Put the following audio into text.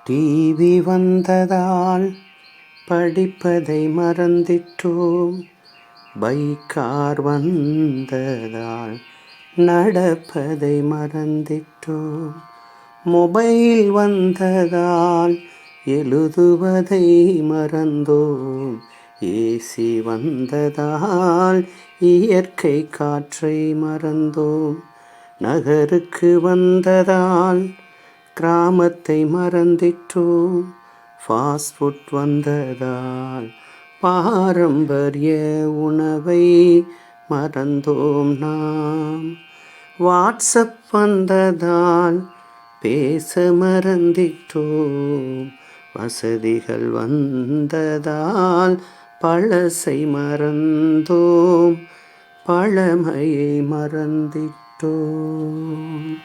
TV வந்ததால் படிப்பதை மறந்திட்டோம். பைக்கார் வந்ததால் நடப்பதை மறந்திட்டோம். மொபைல் வந்ததால் எழுதுவதை மறந்தோம். ஏசி வந்ததால் இயற்கை காற்றை மறந்தோம். நகருக்கு வந்ததால் கிராமத்தை மறந்திட்டோம். ஃபாஸ்ட் ஃபுட் வந்ததால் பாரம்பரிய உணவை மறந்தோம் நாம். வாட்ஸ்அப் வந்ததால் பேச மறந்திட்டோம். வசதிகள் வந்ததால் பழசை மறந்தோம். பழமையை மறந்திட்டோம்.